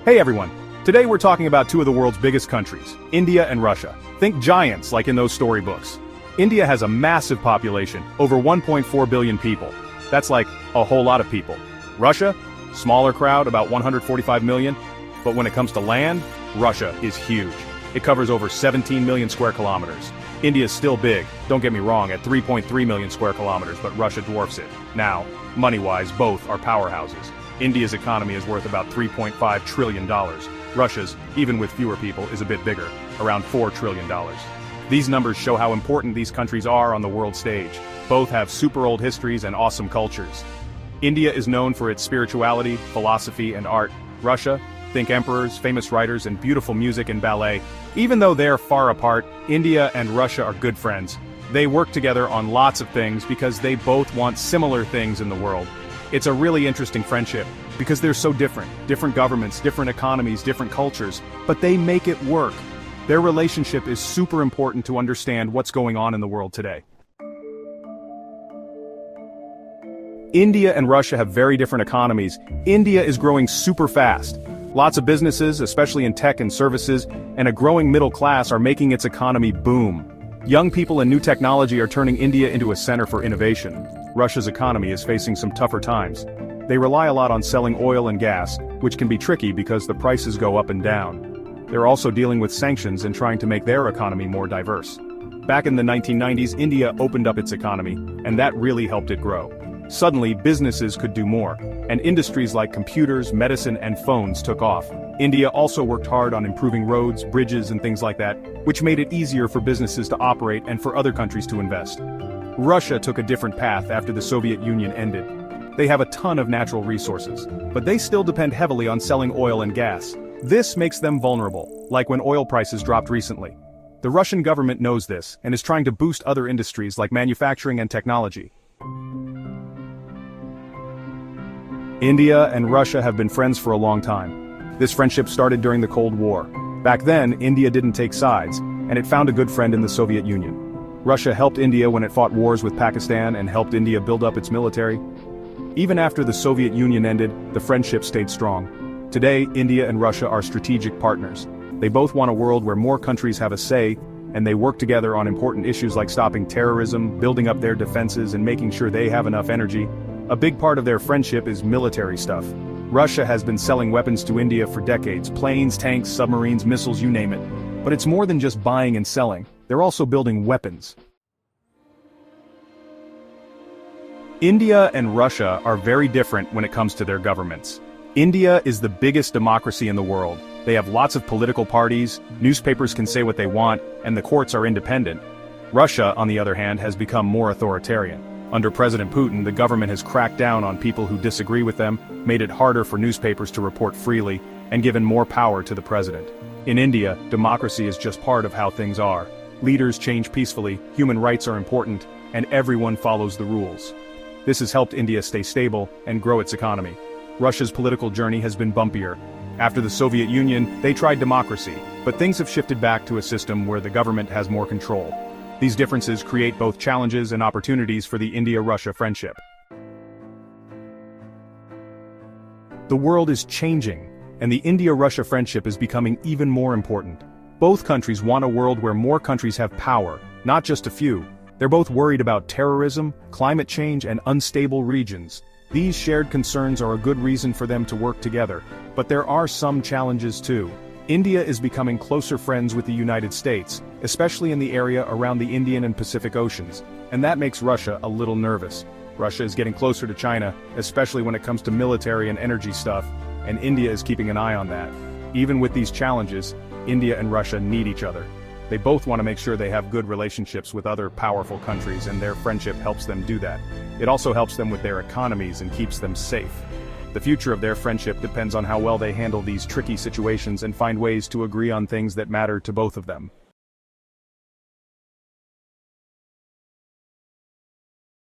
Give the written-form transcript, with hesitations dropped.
Hey everyone! Today we're talking about two of the world's biggest countries, India and Russia. Think giants like in those storybooks. India has a massive population, over 1.4 billion people. That's like a whole lot of people. Russia? Smaller crowd, about 145 million. But when it comes to land, Russia is huge. It covers over 17 million square kilometers. India is still big, don't get me wrong, at 3.3 million square kilometers, but Russia dwarfs it. Now, money-wise, both are powerhouses. India's economy is worth about $3.5 trillion. Russia's, even with fewer people, is a bit bigger, around $4 trillion. These numbers show how important these countries are on the world stage. Both have super old histories and awesome cultures. India is known for its spirituality, philosophy, and art. Russia, think emperors, famous writers, and beautiful music and ballet. Even though they're far apart, India and Russia are good friends. They work together on lots of things because they both want similar things in the world. It's a really interesting friendship, because they're so different. Different governments, different economies, different cultures, but they make it work. Their relationship is super important to understand what's going on in the world today. India and Russia have very different economies. India is growing super fast. Lots of businesses, especially in tech and services, and a growing middle class are making its economy boom. Young people and new technology are turning India into a center for innovation. Russia's economy is facing some tougher times. They rely a lot on selling oil and gas, which can be tricky because the prices go up and down. They're also dealing with sanctions and trying to make their economy more diverse. Back in the 1990s, India opened up its economy, and that really helped it grow. Suddenly, businesses could do more, and industries like computers, medicine, and phones took off. India also worked hard on improving roads, bridges, and things like that, which made it easier for businesses to operate and for other countries to invest. Russia took a different path after the Soviet Union ended. They have a ton of natural resources, but they still depend heavily on selling oil and gas. This makes them vulnerable, like when oil prices dropped recently. The Russian government knows this and is trying to boost other industries like manufacturing and technology. India and Russia have been friends for a long time. This friendship started during the Cold War. Back then, India didn't take sides, and it found a good friend in the Soviet Union. Russia helped India when it fought wars with Pakistan and helped India build up its military. Even after the Soviet Union ended, the friendship stayed strong. Today, India and Russia are strategic partners. They both want a world where more countries have a say, and they work together on important issues like stopping terrorism, building up their defenses, and making sure they have enough energy. A big part of their friendship is military stuff. Russia has been selling weapons to India for decades, planes, tanks, submarines, missiles, you name it. But it's more than just buying and selling. They're also building weapons. India and Russia are very different when it comes to their governments. India is the biggest democracy in the world. They have lots of political parties, newspapers can say what they want, and the courts are independent. Russia, on the other hand, has become more authoritarian. Under President Putin, the government has cracked down on people who disagree with them, made it harder for newspapers to report freely, and given more power to the president. In India, democracy is just part of how things are. Leaders change peacefully, human rights are important, and everyone follows the rules. This has helped India stay stable and grow its economy. Russia's political journey has been bumpier. After the Soviet Union, they tried democracy, but things have shifted back to a system where the government has more control. These differences create both challenges and opportunities for the India-Russia friendship. The world is changing, and the India-Russia friendship is becoming even more important. Both countries want a world where more countries have power, not just a few. They're both worried about terrorism, climate change, and unstable regions. These shared concerns are a good reason for them to work together, but there are some challenges too. India is becoming closer friends with the United States, especially in the area around the Indian and Pacific Oceans, and that makes Russia a little nervous. Russia is getting closer to China, especially when it comes to military and energy stuff, and India is keeping an eye on that. Even with these challenges, India and Russia need each other. They both want to make sure they have good relationships with other powerful countries, and their friendship helps them do that. It also helps them with their economies and keeps them safe. The future of their friendship depends on how well they handle these tricky situations and find ways to agree on things that matter to both of them.